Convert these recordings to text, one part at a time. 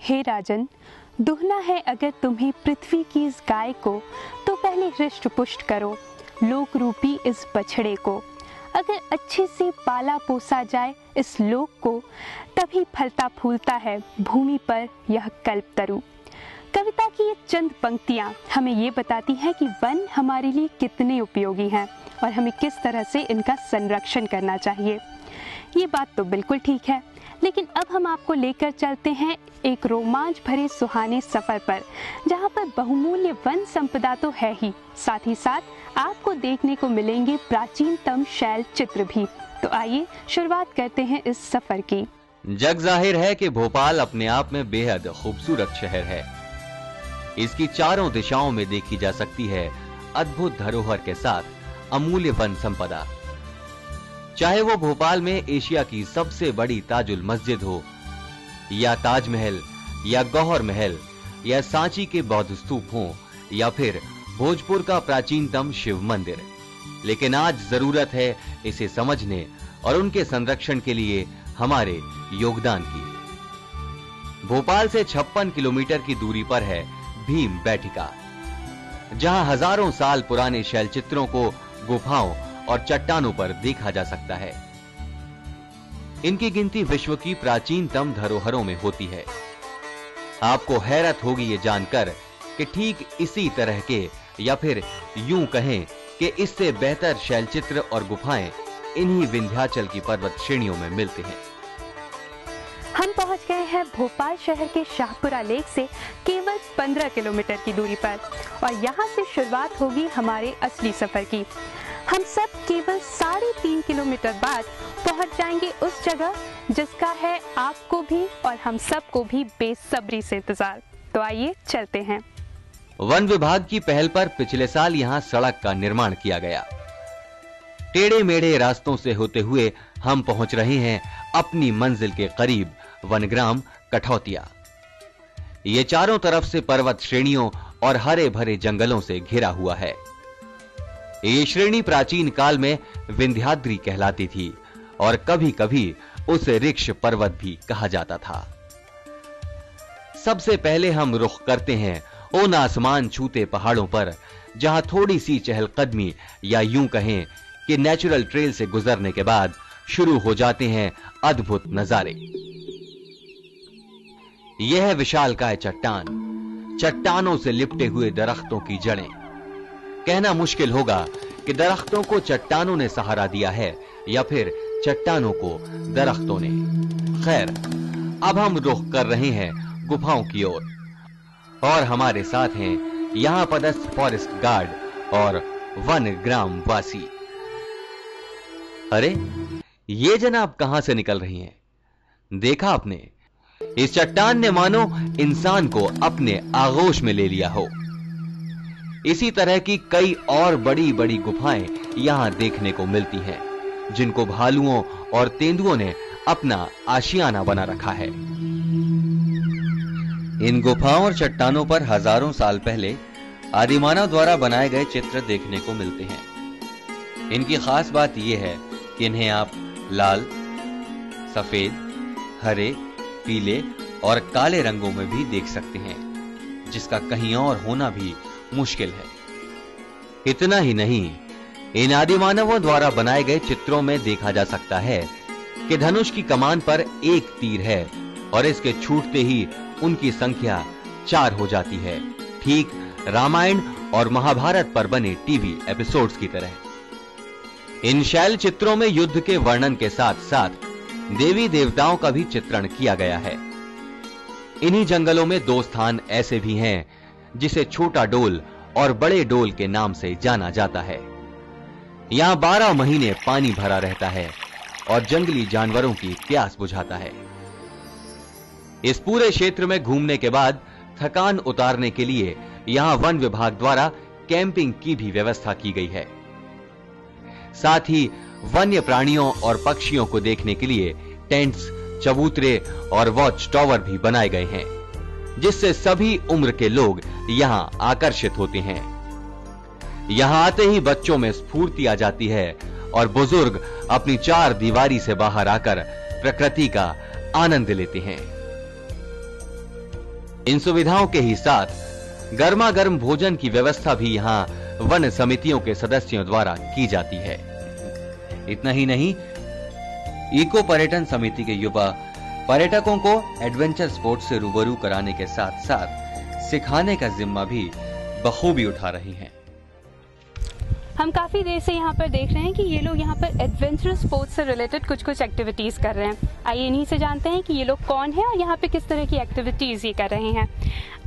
हे राजन, दुहना है अगर तुम्हें पृथ्वी की इस गाय को, तो पहले हृष्ट पुष्ट करो लोक रूपी इस बछड़े को। अगर अच्छे से पाला पोसा जाए इस लोक को, तभी फलता फूलता है भूमि पर यह कल्पतरु। कविता की ये चंद पंक्तियाँ हमें ये बताती हैं कि वन हमारे लिए कितने उपयोगी हैं और हमें किस तरह से इनका संरक्षण करना चाहिए। ये बात तो बिल्कुल ठीक है, लेकिन अब हम आपको लेकर चलते हैं एक रोमांच भरे सुहाने सफर पर, जहाँ पर बहुमूल्य वन संपदा तो है ही, साथ ही साथ आपको देखने को मिलेंगे प्राचीनतम शैल चित्र भी। तो आइए शुरुआत करते हैं इस सफर की। जग जाहिर है कि भोपाल अपने आप में बेहद खूबसूरत शहर है। इसकी चारों दिशाओं में देखी जा सकती है अद्भुत धरोहर के साथ अमूल्य वन संपदा। चाहे वो भोपाल में एशिया की सबसे बड़ी ताजुल मस्जिद हो, या ताजमहल, या गौहर महल, या सांची के बौद्ध स्तूप हो, या फिर भोजपुर का प्राचीनतम शिव मंदिर, लेकिन आज जरूरत है इसे समझने और उनके संरक्षण के लिए हमारे योगदान की। भोपाल से 56 किलोमीटर की दूरी पर है भीम बैठिका, जहां हजारों साल पुराने शैलचित्रों को गुफाओं और चट्टानों पर देखा जा सकता है। इनकी गिनती विश्व की प्राचीनतम धरोहरों में होती है। आपको हैरत होगी ये जानकर कि ठीक इसी तरह के, या फिर यूं कहें कि इससे बेहतर शैलचित्र और गुफाएं इन्हीं विंध्याचल की पर्वत श्रेणियों में मिलते हैं। हम पहुंच गए हैं भोपाल शहर के शाहपुरा लेक से केवल 15 किलोमीटर की दूरी पर, और यहां से शुरुआत होगी हमारे असली सफर की। हम सब केवल 3.5 किलोमीटर बाद पहुंच जाएंगे उस जगह जिसका है आपको भी और हम सबको भी बेसब्री से इंतजार। तो आइए चलते हैं। वन विभाग की पहल पर पिछले साल यहां सड़क का निर्माण किया गया। टेढ़े मेढ़े रास्तों से होते हुए हम पहुंच रहे हैं अपनी मंजिल के करीब वनग्राम कठौतिया। ये चारों तरफ से पर्वत श्रेणियों और हरे भरे जंगलों से घिरा हुआ है। ये श्रेणी प्राचीन काल में विंध्याद्री कहलाती थी और कभी कभी उसे ऋक्ष पर्वत भी कहा जाता था। सबसे पहले हम रुख करते हैं उन आसमान छूते पहाड़ों पर, जहां थोड़ी सी चहलकदमी, या यूं कहें कि नेचुरल ट्रेल से गुजरने के बाद शुरू हो जाते हैं अद्भुत नजारे। यह है विशालकाय चट्टान, चट्टानों से लिपटे हुए दरख्तों की जड़ें। कहना मुश्किल होगा कि दरख्तों को चट्टानों ने सहारा दिया है या फिर चट्टानों को दरख्तों ने। खैर, अब हम रुख कर रहे हैं गुफाओं की ओर, और हमारे साथ हैं यहां पदस्थ फॉरेस्ट गार्ड और वन ग्राम वासी। अरे, ये जनाब कहां से निकल रही हैं? देखा आपने, इस चट्टान ने मानो इंसान को अपने आगोश में ले लिया हो। इसी तरह की कई और बड़ी बड़ी गुफाएं यहां देखने को मिलती हैं, जिनको भालुओं और तेंदुओं ने अपना आशियाना बना रखा है। इन गुफाओं और चट्टानों पर हजारों साल पहले आदिमानव द्वारा बनाए गए चित्र देखने को मिलते हैं। इनकी खास बात यह है कि इन्हें आप लाल, सफेद, हरे, पीले और काले रंगों में भी देख सकते हैं, जिसका कहीं और होना भी मुश्किल है। इतना ही नहीं, इन आदिमानवों द्वारा बनाए गए चित्रों में देखा जा सकता है कि धनुष की कमान पर एक तीर है और इसके छूटते ही उनकी संख्या 4 हो जाती है, ठीक रामायण और महाभारत पर बने टीवी एपिसोड्स की तरह। इन शैल चित्रों में युद्ध के वर्णन के साथ साथ देवी देवताओं का भी चित्रण किया गया है। इन्हीं जंगलों में 2 स्थान ऐसे भी हैं जिसे छोटा डोल और बड़े डोल के नाम से जाना जाता है। यहां 12 महीने पानी भरा रहता है और जंगली जानवरों की प्यास बुझाता है। इस पूरे क्षेत्र में घूमने के बाद थकान उतारने के लिए यहां वन विभाग द्वारा कैंपिंग की भी व्यवस्था की गई है। साथ ही वन्य प्राणियों और पक्षियों को देखने के लिए टेंट्स, चबूतरे और वॉच टावर भी बनाए गए हैं, जिससे सभी उम्र के लोग यहां आकर्षित होते हैं। यहां आते ही बच्चों में स्फूर्ति आ जाती है और बुजुर्ग अपनी 4 दीवारी से बाहर आकर प्रकृति का आनंद लेते हैं। इन सुविधाओं के ही साथ गर्मा गर्म भोजन की व्यवस्था भी यहाँ वन समितियों के सदस्यों द्वारा की जाती है। इतना ही नहीं, इको पर्यटन समिति के युवा पर्यटकों को एडवेंचर स्पोर्ट्स से रूबरू कराने के साथ साथ सिखाने का जिम्मा भी बखूबी उठा रही हैं। हम काफ़ी देर से यहाँ पर देख रहे हैं कि ये लोग यहाँ पर एडवेंचर स्पोर्ट्स से रिलेटेड कुछ एक्टिविटीज़ कर रहे हैं। आइए इन्हीं से जानते हैं कि ये लोग कौन हैं और यहाँ पे किस तरह की एक्टिविटीज़ ये कर रहे हैं।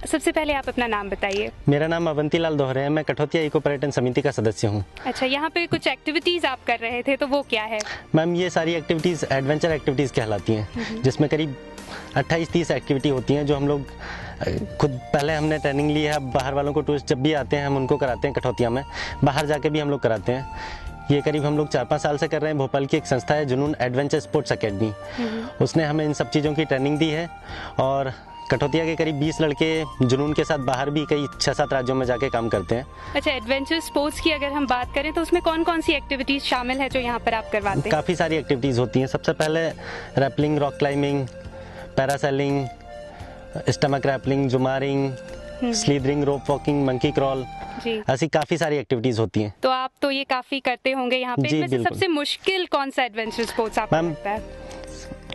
सबसे पहले आप अपना नाम बताइए। मेरा नाम अवंती लाल दोहरे है, मैं कठौतिया इको पर्यटन समिति का सदस्य हूँ। अच्छा, यहाँ पे कुछ एक्टिविटीज़ आप कर रहे थे, तो वो क्या है? मैम, ये सारी एक्टिविटीज़ एडवेंचर एक्टिविटीज़ कहलाती हैं, जिसमें करीब 28-30 एक्टिविटी होती हैं जो हम लोग खुद पहले हमने ट्रेनिंग ली है। अब बाहर वालों को टूरिस्ट जब भी आते हैं हम उनको कराते हैं कठौतिया में, बाहर जाके भी हम लोग कराते हैं। ये करीब हम लोग 4-5 साल से कर रहे हैं। भोपाल की एक संस्था है जुनून एडवेंचर स्पोर्ट्स अकेडमी, उसने हमें इन सब चीज़ों की ट्रेनिंग दी है और कठौतिया के करीब 20 लड़के जुनून के साथ बाहर भी कई 6-7 राज्यों में जाके काम करते हैं। अच्छा, एडवेंचर स्पोर्ट्स की अगर हम बात करें तो उसमें कौन कौन सी एक्टिविटीज़ शामिल है जो यहाँ पर आप करवाते हैं? काफ़ी सारी एक्टिविटीज़ होती हैं। सबसे पहले rappelling, rock climbing, parasailing, stomach rappelling, jumaring, slithering, rope walking, monkey crawl, ऐसी काफी सारी एक्टिविटीज होती हैं। तो आप तो ये काफी करते होंगे यहाँ पे। जी, इसमें सबसे मुश्किल कौन सा एडवेंचर स्पोर्ट्स आपको लगता है?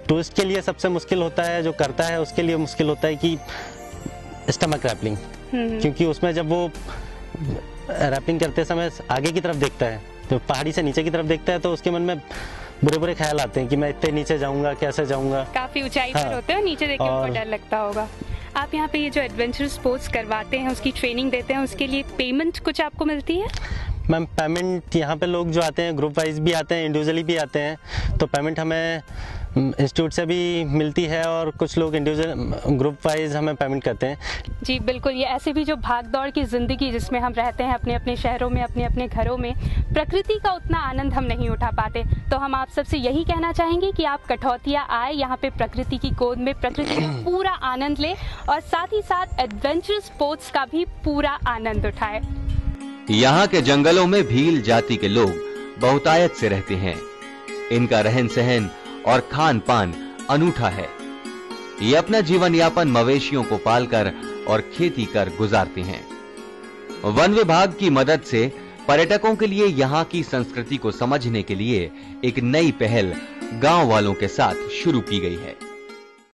टूरिस्ट के लिए सबसे मुश्किल होता है, जो करता है उसके लिए मुश्किल होता है कि स्टमक रैपलिंग, क्योंकि उसमें जब वो रैपलिंग करते समय आगे की तरफ देखता है, तो पहाड़ी से नीचे की तरफ देखता है, तो उसके मन में बुरे बुरे ख्याल आते हैं कि मैं इतने नीचे जाऊंगा, कैसे जाऊंगा। काफी ऊंचाई पर होते हैं, नीचे देख के उनको डर लगता होगा। आप यहाँ पे ये जो एडवेंचर स्पोर्ट्स करवाते हैं, उसकी ट्रेनिंग देते हैं, उसके लिए पेमेंट कुछ आपको मिलती है? मैम, पेमेंट यहाँ पे लोग जो आते हैं ग्रुप वाइज भी आते हैं, इंडिविजुअली भी आते हैं, तो पेमेंट हमें इंस्टीट्यूट से भी मिलती है और कुछ लोग इंडिविजुअल ग्रुप वाइज हमें पेमेंट करते हैं। जी बिल्कुल, ये ऐसे भी जो भाग दौड़ की ज़िंदगी जिसमें हम रहते हैं अपने अपने शहरों में, अपने अपने घरों में, प्रकृति का उतना आनंद हम नहीं उठा पाते। तो हम आप सबसे यही कहना चाहेंगे कि आप कठौतिया आए, यहाँ पे प्रकृति की गोद में प्रकृति का पूरा आनंद लें और साथ ही साथ एडवेंचर स्पोर्ट्स का भी पूरा आनंद उठाए। यहाँ के जंगलों में भील जाति के लोग बहुतायत से रहते हैं। इनका रहन सहन और खान पान अनूठा है। ये अपना जीवन यापन मवेशियों को पालकर और खेती कर गुजारते हैं। वन विभाग की मदद से पर्यटकों के लिए यहाँ की संस्कृति को समझने के लिए एक नई पहल गांव वालों के साथ शुरू की गई है।